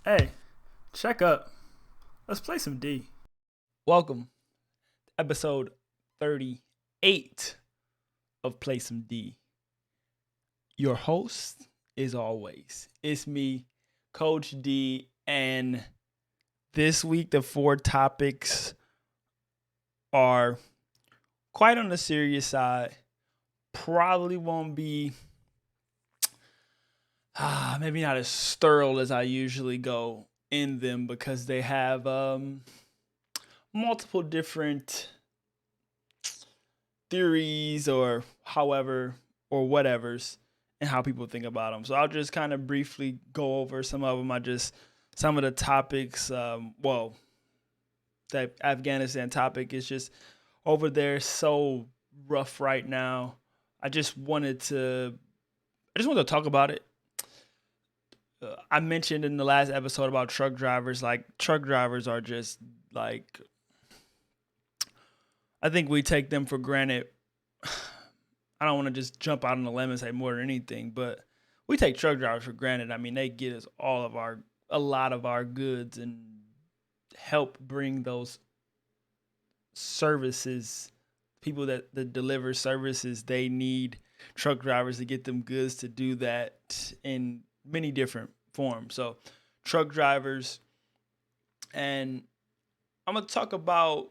Hey, check up. Let's play some D. Welcome to episode 38 of Play Some D. Your host, is always, it's me, Coach D, and this week the four topics are quite on the serious side. Probably won't be maybe not as thorough as I usually go in them because they have multiple different theories or however or whatever's and how people think about them. So I'll just kind of briefly go over some of them. Some of the topics. That Afghanistan topic is just over there so rough right now. I just wanted to talk about it. I mentioned in the last episode about truck drivers. Like truck drivers are just like I think we take them for granted. I don't want to just jump out on the limb and say more than anything, but we take truck drivers for granted. I mean, they get us a lot of our goods and help bring those services. People that deliver services, they need truck drivers to get them goods to do that in many different forms. So, truck drivers, and I'm gonna talk about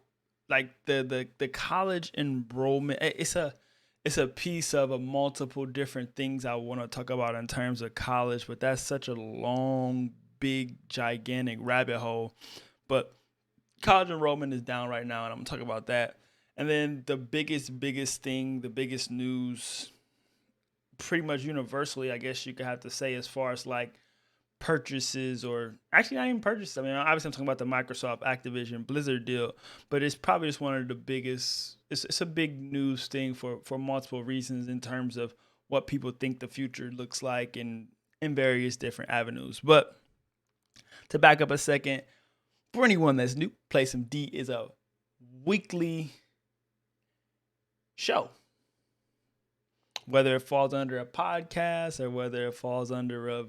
like the college enrollment. It's a piece of a multiple different things I want to talk about in terms of college, but that's such a long, big, gigantic rabbit hole. But college enrollment is down right now, and I'm gonna talk about that. And then the biggest thing, the biggest news, pretty much universally, I guess you could have to say, as far as like purchases or actually not even purchases. I mean, obviously I'm talking about the Microsoft Activision Blizzard deal, but it's probably just one of the biggest. It's a big news thing for multiple reasons in terms of what people think the future looks like in various different avenues. But to back up a second, for anyone that's new, Play Some D is a weekly show. Whether it falls under a podcast or whether it falls under a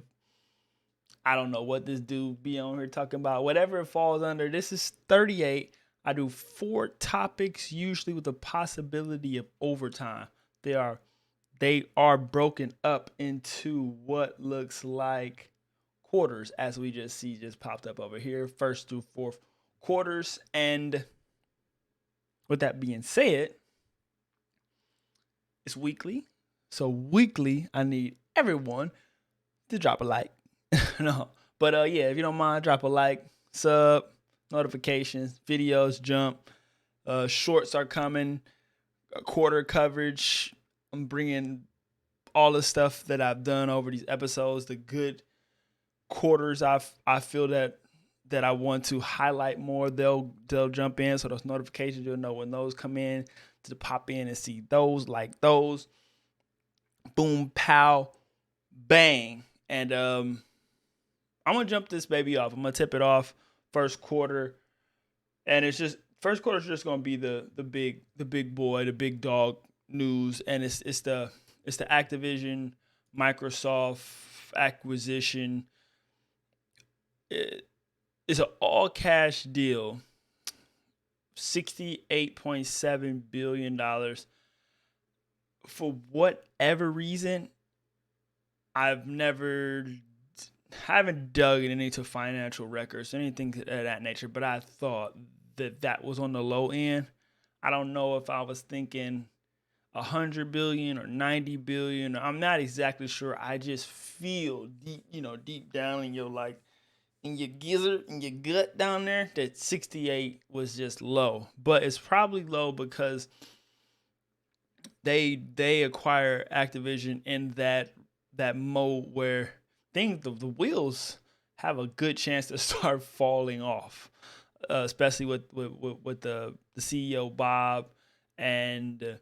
I don't know what this dude be on here talking about. Whatever it falls under, this is 38. I do four topics, usually with the possibility of overtime. They are they are broken up into what looks like quarters, as we just see just popped up over here, first through fourth quarters. And with that being said, it's weekly. So weekly, I need everyone to drop a like. No. But yeah, if you don't mind, drop a like, sub, notifications, videos jump. Shorts are coming, quarter coverage. I'm bringing all the stuff that I've done over these episodes, the good quarters I feel that I want to highlight more. They'll jump in, so those notifications, you'll know when those come in to pop in and see those, like those. Boom, pow, bang. And I'm gonna jump this baby off. I'm gonna tip it off first quarter, and it's just first quarter is just gonna be the big boy, the big dog news, and it's the Activision Microsoft acquisition. It's an all cash deal, $68.7 billion. For whatever reason, I've never haven't dug into financial records, anything of that nature, but I thought that was on the low end. I don't know if I was thinking 100 billion or 90 billion. I'm not exactly sure. I just feel deep down in your like in your gizzard, in your gut down there, that 68 was just low. But it's probably low because they acquire Activision in that mode where the wheels have a good chance to start falling off, especially with the CEO Bob and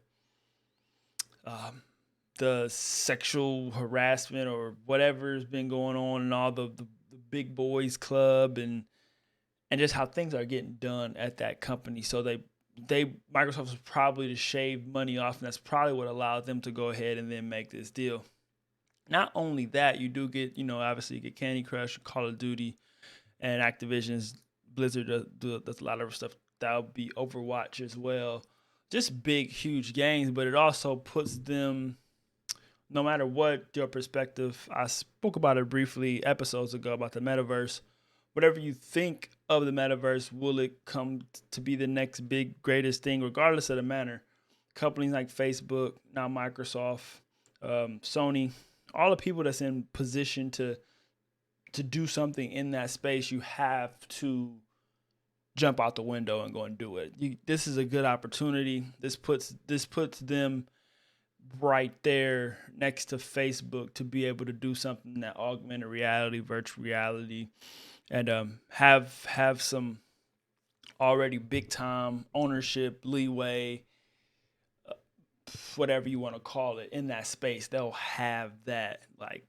the sexual harassment or whatever's been going on in all the big boys club and just how things are getting done at that company. So they Microsoft was probably to shave money off, and that's probably what allowed them to go ahead and then make this deal. Not only that, you do get, obviously you get Candy Crush, Call of Duty, and Activision's Blizzard does a lot of stuff. That'll be Overwatch as well. Just big, huge games, but it also puts them, no matter what your perspective, I spoke about it briefly episodes ago about the metaverse. Whatever you think of the metaverse, will it come to be the next big, greatest thing, regardless of the manner? Companies like Facebook, now Microsoft, Sony, all the people that's in position to do something in that space, you have to jump out the window and go and do it. This is a good opportunity. This puts them right there next to Facebook to be able to do something that augmented reality, virtual reality, and have some already big time ownership leeway, whatever you want to call it, in that space. They'll have that like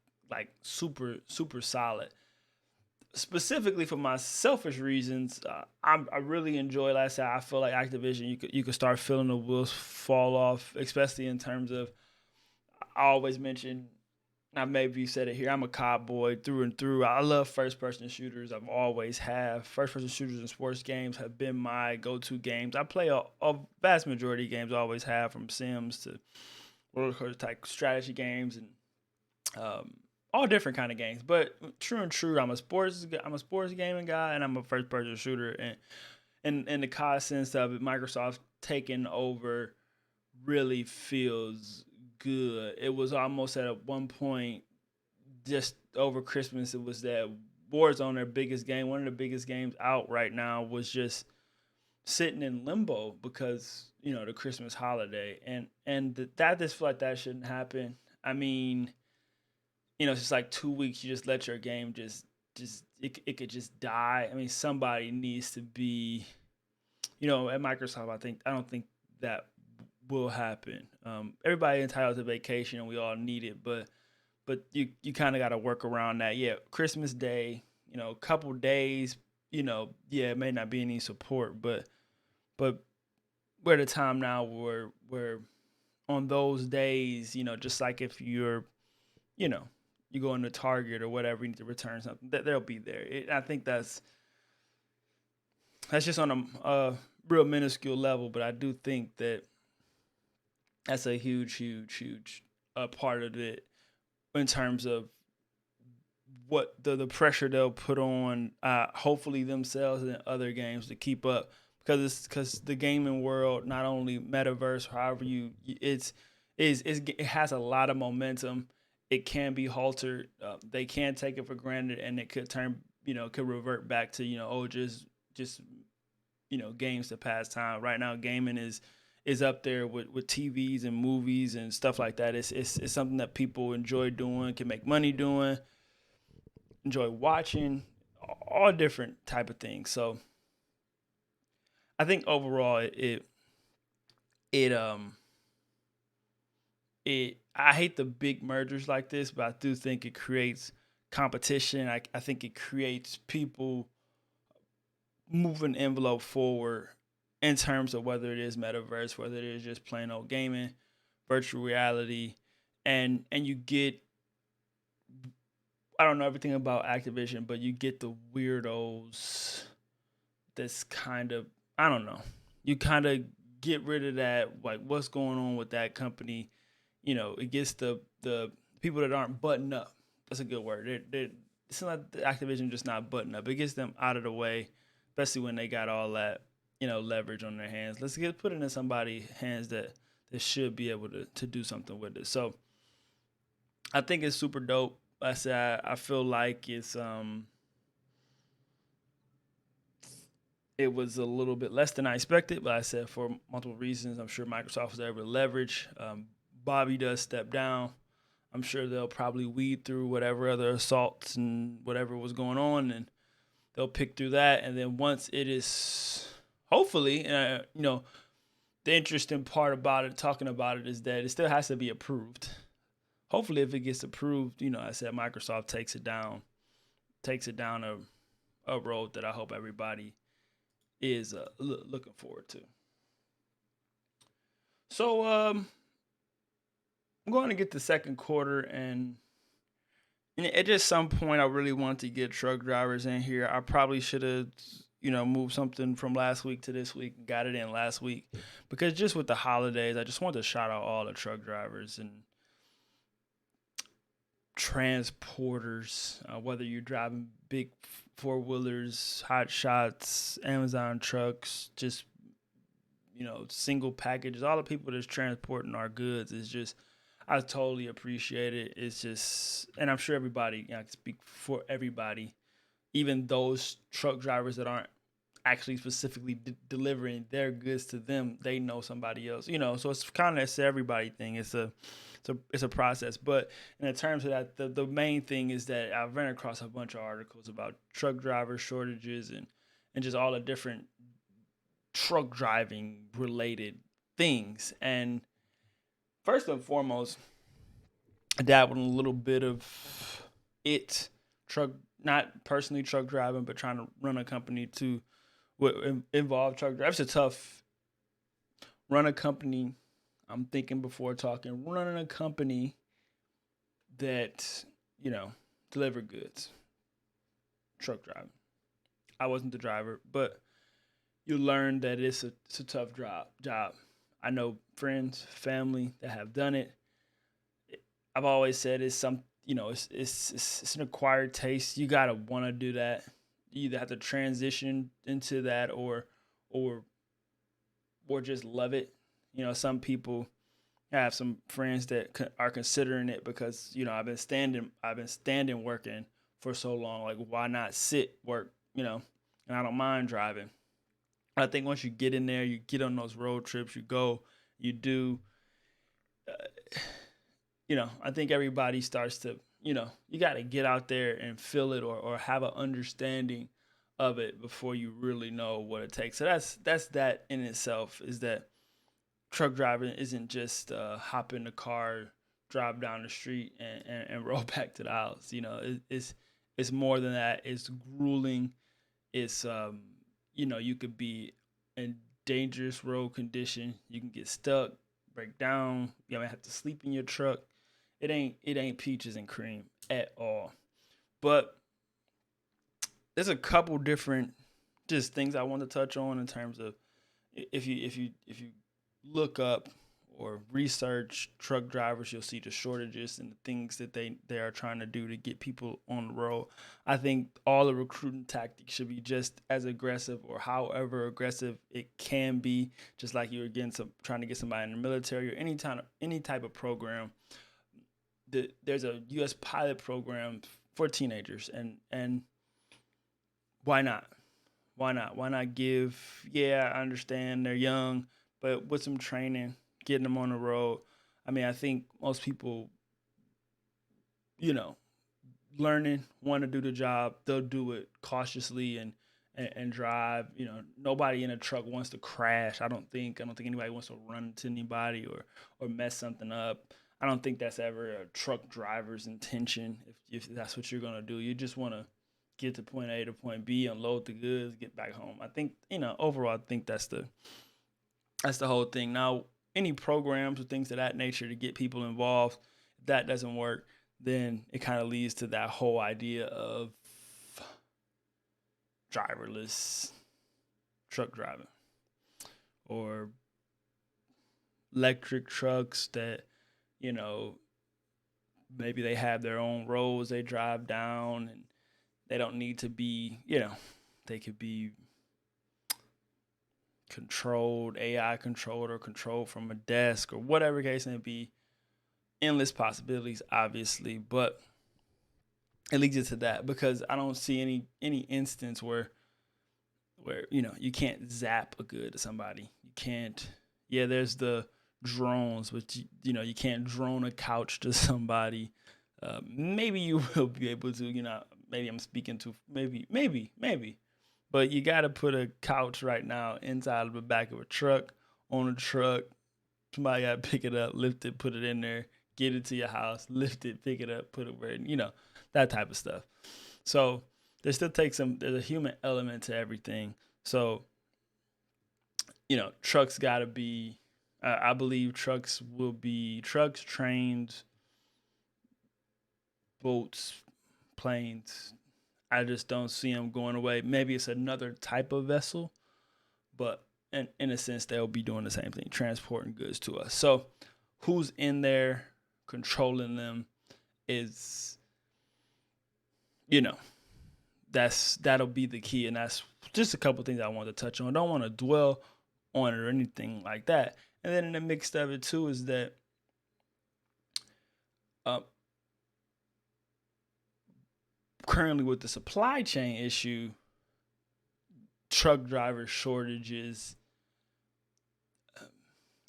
super solid. Specifically for my selfish reasons, I really enjoy. Like I said, I feel like Activision, you could start feeling the wheels fall off, especially in terms of. I always mention, now maybe you said it here, I'm a COD boy through and through. I love first person shooters. I've always have. First person shooters in sports games have been my go to games. I play a vast majority of games. I always have, from Sims to roller coaster type strategy games and um, all different kind of games. But true and true, I'm a sports gaming guy, and I'm a first person shooter. And in the COD sense of it, Microsoft taking over really feels good. It was almost at one point just over Christmas. It was that Warzone, their biggest game, one of the biggest games out right now, was just sitting in limbo because the Christmas holiday, and that just feel like that shouldn't happen. I mean, it's just like 2 weeks. You just let your game it could just die. I mean, somebody needs to be, at Microsoft. I don't think that will happen. Everybody entitled to vacation, and we all need it, but you kind of got to work around that. Yeah, Christmas Day, a couple days, yeah, it may not be any support, but we're at a time now where on those days, just like if you know, you go into Target or whatever, you need to return something, they'll be there. I think that's just on a real minuscule level, but I do think that's a huge part of it in terms of what the pressure they'll put on, hopefully themselves and other games to keep up, because the gaming world, not only metaverse, however it has a lot of momentum. It can be haltered. They can take it for granted, and it could could revert back to just games to pass time. Right now, gaming is up there with TVs and movies and stuff like that. It's something that people enjoy doing, can make money doing, enjoy watching, all different type of things. So I think overall it I hate the big mergers like this, but I do think it creates competition. I think it creates people moving the envelope forward in terms of whether it is metaverse, whether it is just plain old gaming, virtual reality, and you get, I don't know everything about Activision, but you get the weirdos that's kind of, I don't know. You kind of get rid of that, like what's going on with that company. It gets the people that aren't buttoned up. That's a good word. It's not Activision just not buttoned up. It gets them out of the way, especially when they got all that leverage on their hands. Let's put it in somebody's hands that should be able to do something with it. So I think it's super dope. I said I feel like it was a little bit less than I expected, but I said for multiple reasons, I'm sure Microsoft was able to leverage. Bobby does step down. I'm sure they'll probably weed through whatever other assaults and whatever was going on, and they'll pick through that. And then once it is, hopefully, the interesting part about it, talking about it, is that it still has to be approved. Hopefully, if it gets approved, I said Microsoft takes it down a road that I hope everybody is looking forward to. So I'm going to get the second quarter and And at just some point, I really want to get truck drivers in here. I probably should have, moved something from last week to this week and got it in last week, because just with the holidays, I just want to shout out all the truck drivers and transporters, whether you're driving big four wheelers, hot shots, Amazon trucks, just single packages, all the people that's transporting our goods is just, I totally appreciate it. It's just, and I'm sure everybody, I can speak for everybody, even those truck drivers that aren't actually specifically delivering their goods to them, they know somebody else, so it's kind of, it's an everybody thing. It's a process. But in terms of that, the main thing is that I've ran across a bunch of articles about truck driver shortages and just all the different truck driving related things. And first and foremost, I dabbled in a little bit of truck, not personally truck driving, but trying to run a company to involve truck drivers. It's a tough run a company. I'm thinking before talking, running a company that, deliver goods, truck driving. I wasn't the driver, but you learn that it's a tough job. I know friends, family that have done it. I've always said it's it's an acquired taste. You gotta want to do that. You either have to transition into that or just love it. Some people, I have some friends that are considering it because I've been standing working for so long. Like, why not sit work? And I don't mind driving. I think once you get in there, you get on those road trips, you go, you do. I think everybody starts to, you got to get out there and feel it or have an understanding of it before you really know what it takes. So that's that in itself, is that truck driving isn't just hop in the car, drive down the street and roll back to the house. It's more than that. It's grueling. It's you could be in dangerous road condition. You can get stuck, break down. You might have to sleep in your truck. It ain't peaches and cream at all. But there's a couple different just things I want to touch on in terms of, if you look up or research truck drivers, you'll see the shortages and the things that they are trying to do to get people on the road. I think all the recruiting tactics should be just as aggressive, or however aggressive it can be, just like you were trying to get somebody in the military or any type of program. There's a U.S. pilot program for teenagers, and why not? Why not? Why not give? Yeah, I understand they're young, but with some training, getting them on the road. I mean, I think most people, learning, want to do the job, they'll do it cautiously and drive. Nobody in a truck wants to crash. I don't think anybody wants to run into anybody or mess something up. I don't think that's ever a truck driver's intention. If that's what you're gonna do, you just want to get to point A to point B, unload the goods, get back home. I think overall, I think that's the whole thing. Now, any programs or things of that nature to get people involved, if that doesn't work, then it kind of leads to that whole idea of driverless truck driving, or electric trucks that, maybe they have their own roads they drive down, and they don't need to be, they could be controlled, AI controlled, or controlled from a desk, or whatever case may be. Endless possibilities, obviously, but it leads into that, because I don't see any instance where you can't zap a good to somebody. You can't. Yeah, there's the drones, but you can't drone a couch to somebody. Maybe you will be able to. Maybe I'm speaking to maybe, but you got to put a couch right now inside of the back of a truck, on a truck. Somebody got to pick it up, lift it, put it in there, get it to your house, lift it, pick it up, put it where, that type of stuff. So there's a human element to everything. So, trucks got to be, I believe trucks, trains, boats, planes. I just don't see them going away. Maybe it's another type of vessel, but in a sense, they'll be doing the same thing, transporting goods to us. So who's in there controlling them is, you know, that'll be the key. And that's just a couple things I want to touch on. I don't want to dwell on it or anything like that. And then in the mix of it too is that currently with the supply chain issue, truck driver shortages,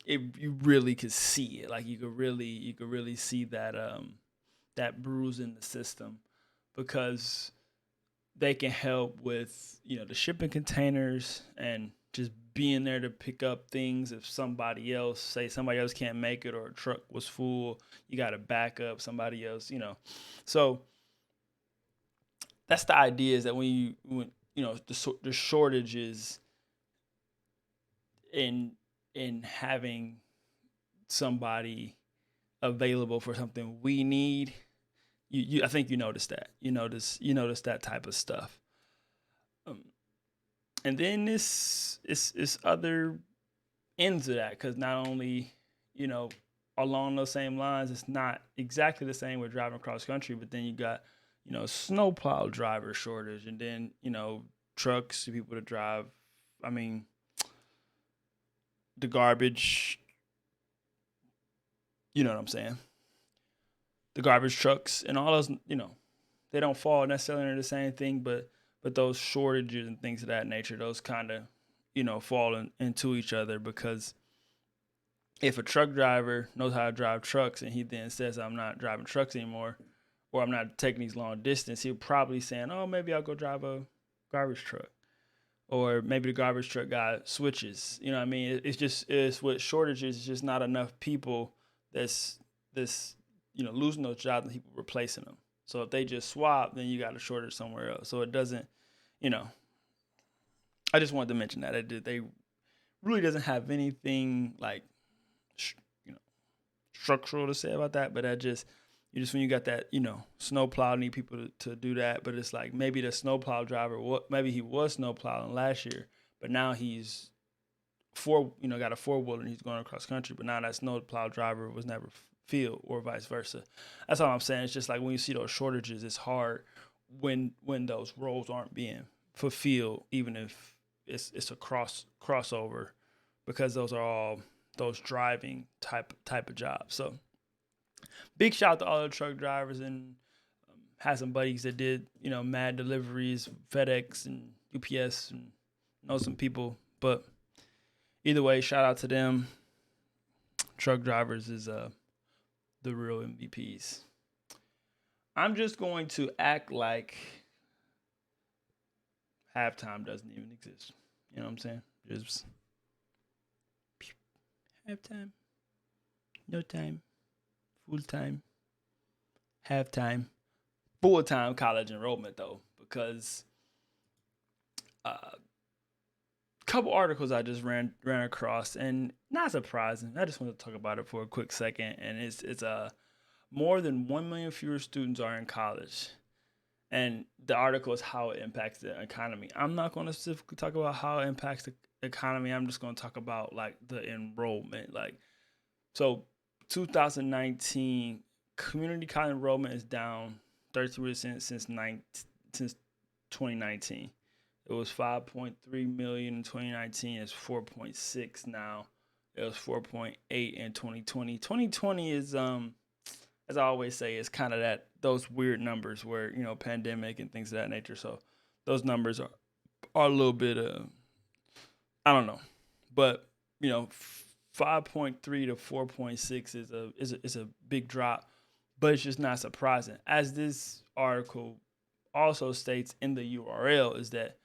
you really could see it. Like you could really see that that bruise in the system, because they can help with the shipping containers and just being there to pick up things. If somebody else can't make it, or a truck was full, you got to back up somebody else. So that's the idea, is that when the shortages in having somebody available for something we need, I think you notice that. You notice that type of stuff. And then this is other ends of that, because not only, along those same lines, it's not exactly the same with driving across country, but then you got, snowplow driver shortage, and then, trucks, people to drive. I mean, the garbage, you know what I'm saying? The garbage trucks and all those, they don't fall necessarily under the same thing, but those shortages and things of that nature, those kind of, fall into each other, because if a truck driver knows how to drive trucks and he then says, I'm not driving trucks anymore, or I'm not taking these long distance, he'll probably saying, oh, maybe I'll go drive a garbage truck. Or maybe the garbage truck guy switches. You know what I mean? It's with shortages, it's just not enough people that's losing those jobs and people replacing them. So if they just swap, then you got a shortage somewhere else. So it doesn't, I just wanted to mention that. They really doesn't have anything like, structural to say about that, but that just, when you got that, snowplow, need people to do that. But it's like, maybe the snowplow driver, maybe he was snowplowing last year, but now he's got a 4-wheeler and he's going across country, but now that snowplow driver was never filled, or vice versa. That's all I'm saying. It's just like, when you see those shortages, it's hard when those roles aren't being fulfilled, even if it's a crossover, because those are all those driving type of jobs. So big shout out to all the truck drivers, and had some buddies that did, mad deliveries, FedEx and UPS, and know some people. But either way, shout out to them. Truck drivers is the real MVPs. I'm just going to act like halftime doesn't even exist. You know what I'm saying? Just halftime, no time, full time, halftime, full time college enrollment though, because a couple articles I just ran across, and not surprising. I just want to talk about it for a quick second, and it's more than 1 million fewer students are in college. And the article is how it impacts the economy. I'm not going to specifically talk about how it impacts the economy. I'm just going to talk about like the enrollment. Like, so 2019 community college enrollment is down 33% since 2019. It was 5.3 million in 2019. It's 4.6 now. It was 4.8 in 2020. 2020 is as I always say, it's kind of those weird numbers where, pandemic and things of that nature. So those numbers are a little bit, I don't know, but 5.3 to 4.6 is a big drop, but it's just not surprising. As this article also states in the URL, is that,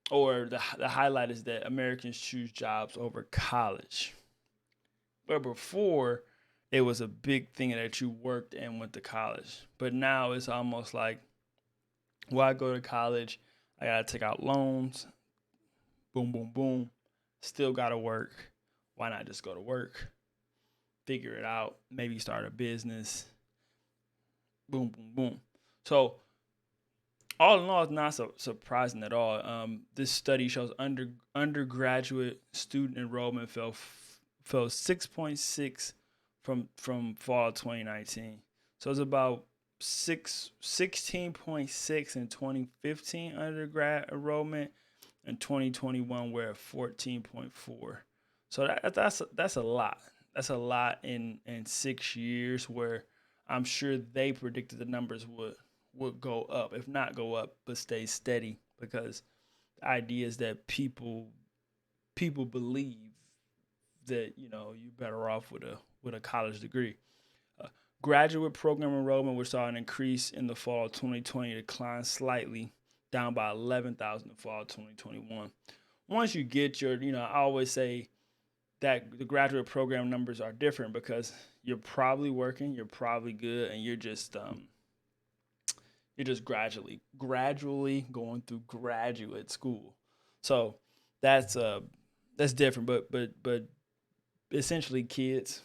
or the highlight is that Americans choose jobs over college. But before, it was a big thing that you worked and went to college. But now it's almost like, well, I go to college, I got to take out loans, boom, boom, boom, still got to work. Why not just go to work, figure it out, maybe start a business, boom, boom, boom. So all in all, it's not so surprising at all. This study shows undergraduate student enrollment fell 6.6 from fall 2019. So it's about 16.6 in 2015 undergrad enrollment, and 2021 we're at 14.4. So that's a lot. That's a lot in 6 years. Where I'm sure they predicted the numbers would go up, if not go up, but stay steady, because the idea is that people believe that you're better off with a college degree. Uh, Graduate program enrollment, we saw an increase in the fall of 2020, declined slightly, down by 11,000 in the fall of 2021. Once you get your, I always say that the graduate program numbers are different because you're probably working, you're probably good, and you're just gradually going through graduate school. So that's different. But essentially, kids,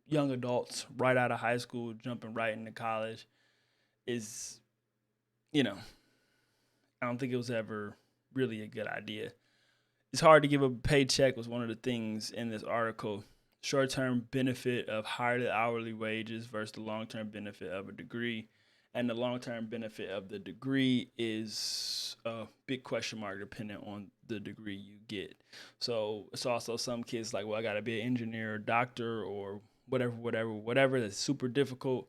young adults, right out of high school, jumping right into college is, you know, I don't think it was ever really a good idea. It's hard to give a paycheck was one of the things in this article. Short-term benefit of higher hourly wages versus the long-term benefit of a degree. And the long-term benefit of the degree is a big question mark depending on the degree you get. So it's also some kids like, well, I got to be an engineer or doctor or whatever that's super difficult.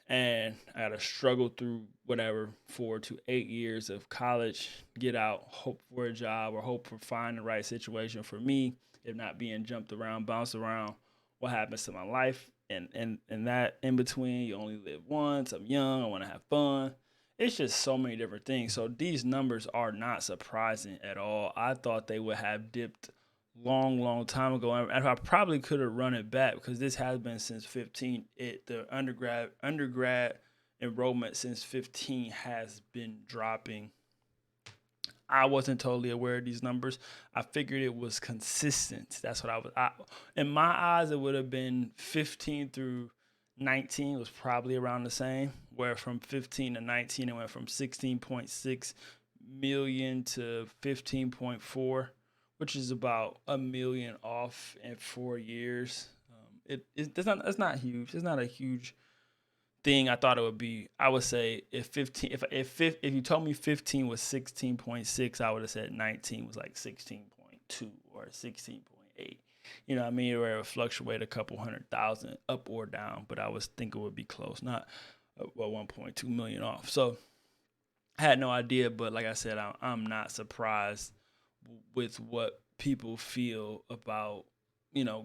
And I got to struggle through whatever 4 to 8 years of college, get out, hope for a job or hope for finding the right situation for me, if not being jumped around, bounced around. What happens to my life? And that in between, you only live once. I'm young. I want to have fun. It's just so many different things. So these numbers are not surprising at all. I thought they would have dipped long time ago, and I probably could have run it back because this has been since 15. The undergrad enrollment since 15 has been dropping. I wasn't totally aware of these numbers. I figured it was consistent. That's what in my eyes, it would have been 15 through 19 was probably around the same. Where from 15 to 19, it went from 16.6 million to 15.4, which is about a million off in 4 years. That's not huge. It's not a huge thing I thought it would be. I would say if 15, if you told me 15 was 16.6, I would have said 19 was like 16.2 or 16.8. You know what I mean? Where it would fluctuate a couple 100,000 up or down, but I was thinking it would be close, not 1.2 million off. So I had no idea, but like I said, I'm not surprised with what people feel about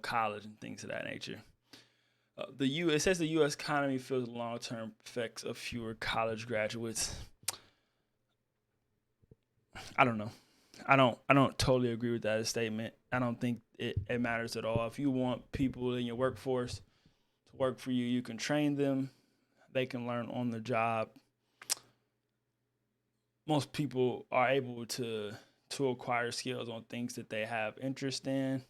college and things of that nature. It says the U.S. economy feels the long-term effects of fewer college graduates. I don't know. I don't totally agree with that statement. I don't think it matters at all. If you want people in your workforce to work for you, you can train them. They can learn on the job. Most people are able to acquire skills on things that they have interest in,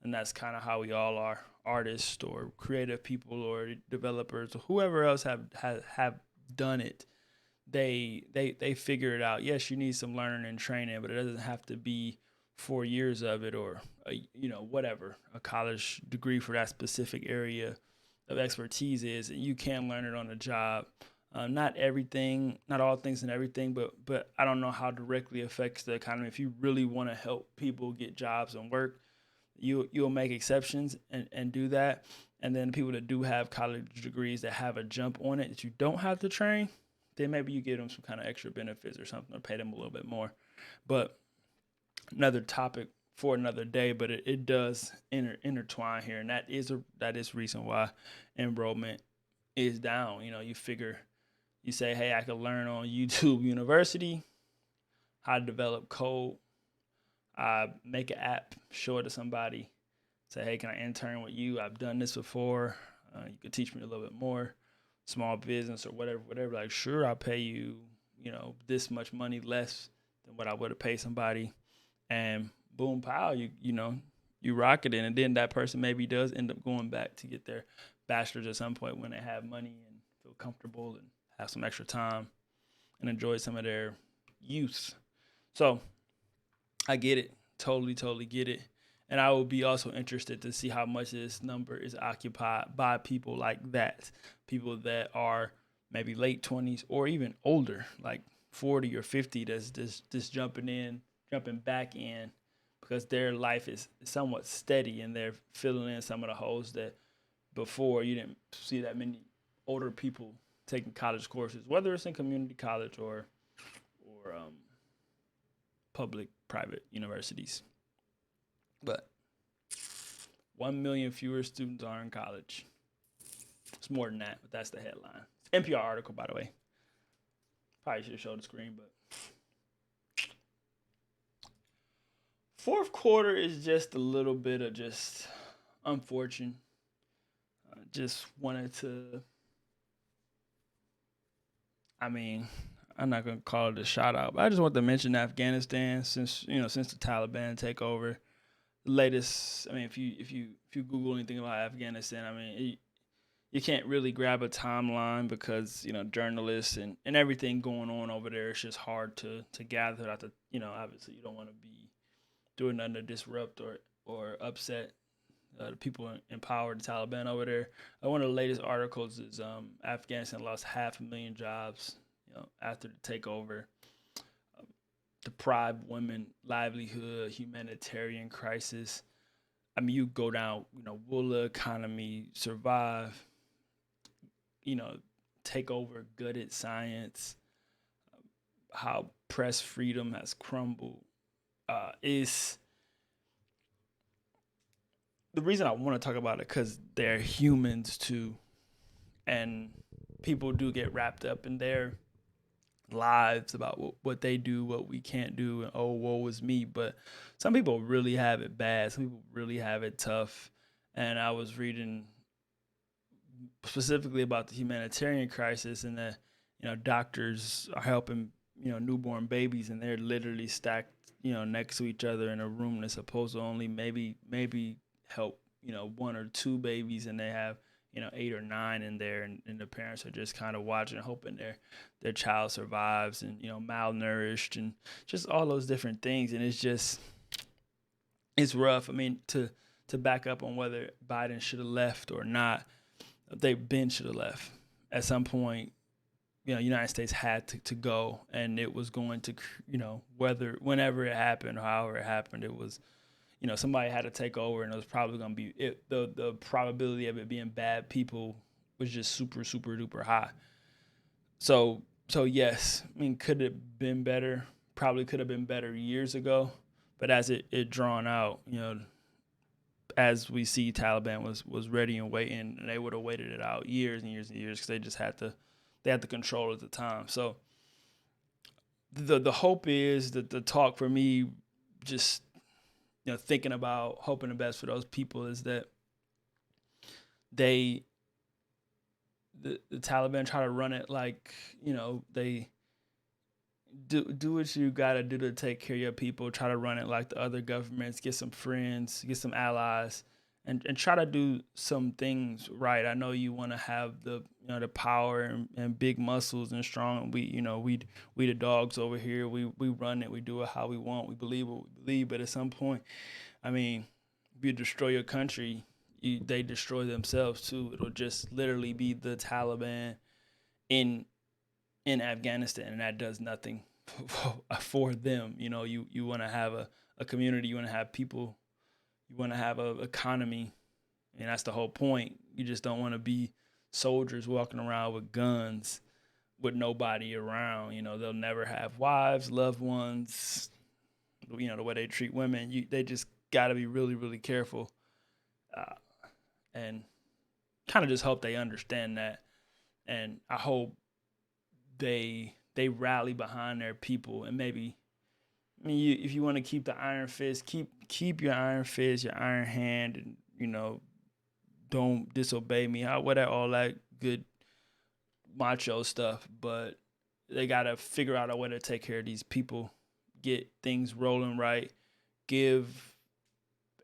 and that's kind of how we all are, artists or creative people or developers or whoever else have done it. They figure it out. Yes, you need some learning and training, but it doesn't have to be 4 years of it or whatever a college degree for that specific area of expertise is. And you can learn it on the job. Not everything, not all things and everything, but I don't know how directly affects the economy. If you really want to help people get jobs and work, you'll make exceptions and do that. And then people that do have college degrees that have a jump on it that you don't have to train, then maybe you give them some kind of extra benefits or something or pay them a little bit more. But another topic for another day, but it does intertwine here, and that is reason why enrollment is down. You figure, you say, hey, I could learn on YouTube University how to develop code. Make an app, show it to somebody, say, hey, can I intern with you? I've done this before. You could teach me a little bit more. Small business or whatever. Like, sure, I'll pay you, this much money less than what I would have paid somebody. And boom, pow, you rock it in. And then that person maybe does end up going back to get their bachelor's at some point when they have money and feel comfortable and have some extra time and enjoy some of their youth. So I get it. Totally get it. And I will be also interested to see how much this number is occupied by people like that. People that are maybe late 20s or even older, like 40 or 50, that's just jumping back in because their life is somewhat steady and they're filling in some of the holes that before you didn't see that many older people taking college courses, whether it's in community college or public private universities. But 1 million fewer students are in college. It's more than that, but that's the headline. It's NPR article, by the way. Probably should have showed the screen, but fourth quarter is just a little bit of just unfortunate. Just wanted to. I mean, I'm not gonna call it a shout out, but I just want to mention Afghanistan since the Taliban takeover. The latest, I mean, if you Google anything about Afghanistan, I mean, you can't really grab a timeline because journalists and everything going on over there. It's just hard to gather. Obviously you don't want to be doing nothing to disrupt or upset the people in power, the Taliban over there. One of the latest articles is Afghanistan lost 500,000 jobs after the takeover. Deprived women livelihood, humanitarian crisis. I mean, you go down, will the economy survive? Take over gutted science. How press freedom has crumbled. Is the reason I want to talk about it because they're humans too, and people do get wrapped up in their lives about what they do, what we can't do, and oh, woe is me. But some people really have it bad. Some people really have it tough. And I was reading specifically about the humanitarian crisis and that doctors are helping newborn babies and they're literally stacked next to each other in a room that's supposed to only maybe help one or two babies, and they have 8 or 9 in there, and the parents are just kind of watching, hoping their child survives, and malnourished, and just all those different things. And it's rough. I mean, to back up on whether Biden should have left or not, should have left at some point. United States had to go, and it was going to whenever it happened or however it happened, it was somebody had to take over, and it was probably going to be the probability of it being bad people was just super, super duper high. So yes, I mean, could it have been better? Probably could have been better years ago, but as it drawn out, as we see, Taliban was ready and waiting, and they would have waited it out years and years and years because they just had the control at the time. So the hope is that the talk for me, just thinking about hoping the best for those people, is that the Taliban try to run it like they do what you gotta do to take care of your people. Try to run it like the other governments. Get some friends, get some allies, and try to do some things right. I know you want to have the the power and big muscles and strong. We the dogs over here. We run it. We do it how we want. We believe what we believe. But at some point, I mean, if you destroy your country, they destroy themselves too. It'll just literally be the Taliban in Afghanistan, and that does nothing for them. You want to have a community. You want to have people. You want to have an economy, and that's the whole point. You just don't want to be soldiers walking around with guns with nobody around. They'll never have wives, loved ones. The way they treat women, they just got to be really, really careful, and kind of just hope they understand that. And I hope they rally behind their people, and maybe. I mean, if you want to keep the iron fist, keep your iron fist, your iron hand, and don't disobey me. All that good macho stuff. But they gotta figure out a way to take care of these people, get things rolling right, give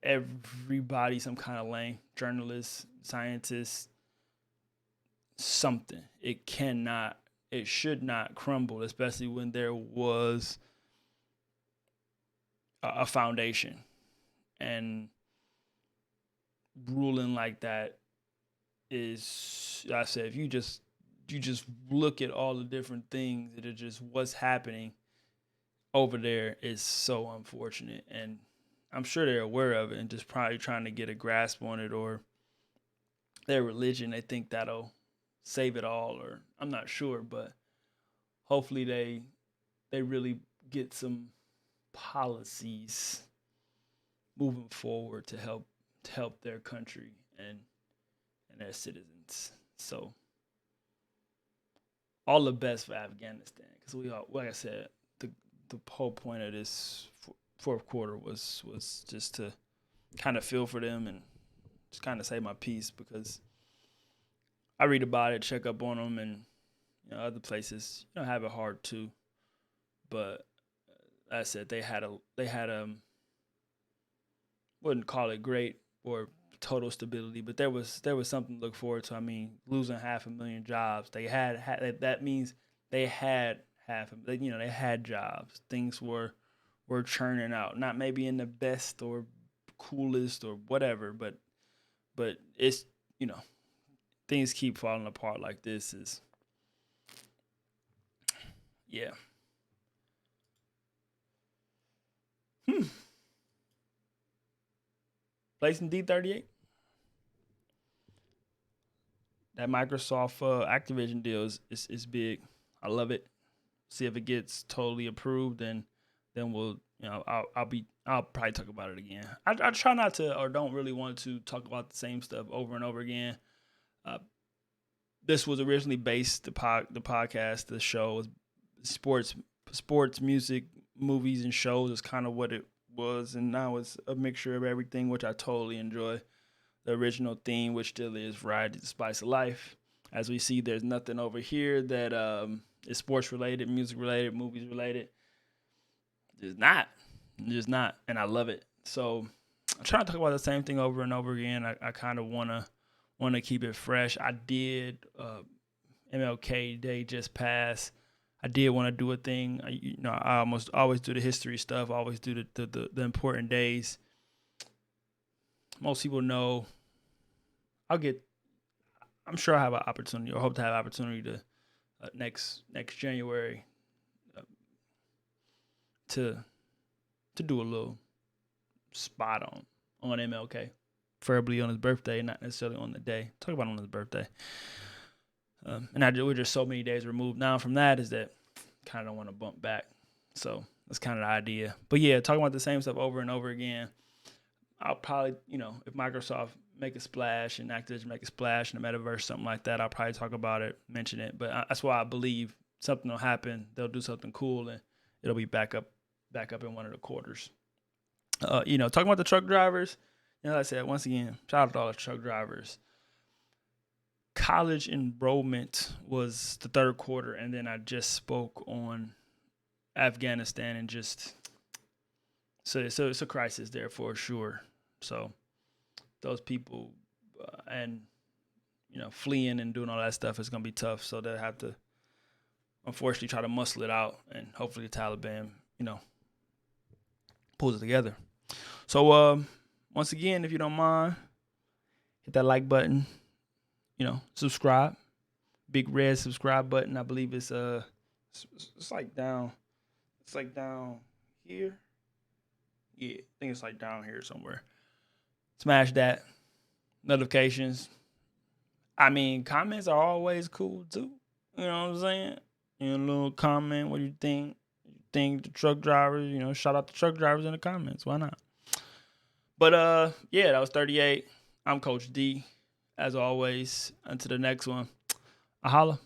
everybody some kind of lane. Journalists, scientists, something. It should not crumble, especially when there was a foundation. And ruling like that is, I said, if you just look at all the different things that are just what's happening over there is so unfortunate. And I'm sure they're aware of it and just probably trying to get a grasp on it, or their religion, they think that'll save it all, or I'm not sure, but hopefully they really get some policies moving forward to help their country and their citizens. So all the best for Afghanistan, because we all, like I said, the whole point of this fourth quarter was just to kind of feel for them and just kind of say my piece, because I read about it, check up on them, and other places have it hard too. But I said they had wouldn't call it great or total stability, but there was something to look forward to. I mean, losing 500,000 jobs, they had that means they had they had jobs. Things were churning out, not maybe in the best or coolest or whatever, but it's things keep falling apart like this is, yeah. Placing D38. That Microsoft Activision deal is big. I love it. See if it gets totally approved, and then we'll I'll probably talk about it again. I try not to, or don't really want to talk about the same stuff over and over again. This was originally based, the podcast, the show was sports, music, movies, and shows is kind of what it was, and now it's a mixture of everything, which I totally enjoy. The original theme, which still is Variety, the Spice of Life. As we see, there's nothing over here that is sports related, music related, movies related. There's not, and I love it. So I'm trying to talk about the same thing over and over again. I kind of wanna keep it fresh. I did MLK Day just passed. I did want to do a thing. I almost always do the history stuff. Always do the important days. Most people know. I'm sure I have an opportunity, or hope to have an opportunity to next January to do a little spot on MLK, preferably on his birthday, not necessarily on the day. Talk about on his birthday. We're just so many days removed now from that, is that kind of don't want to bump back. So that's kind of the idea. But yeah, talking about the same stuff over and over again. I'll probably, if Microsoft make a splash and Activision make a splash in the metaverse, something like that, I'll probably talk about it, mention it. But that's why I believe something will happen. They'll do something cool, and it'll be back up in one of the quarters. Talking about the truck drivers, like I said, once again, shout out to all the truck drivers. College enrollment was the third quarter, and then I just spoke on Afghanistan, and just so it's a crisis there for sure. So those people and fleeing and doing all that stuff is gonna be tough. So they'll have to, unfortunately, try to muscle it out, and hopefully the Taliban pulls it together. So once again, if you don't mind, hit that like button. Subscribe. Big red subscribe button. I believe it's like down. It's like down here. Yeah, I think it's like down here somewhere. Smash that. Notifications. I mean, comments are always cool too. You know what I'm saying? A little comment. What do you think? The truck drivers, shout out the truck drivers in the comments. Why not? But yeah, that was 38. I'm Coach D. As always, until the next one, Holla.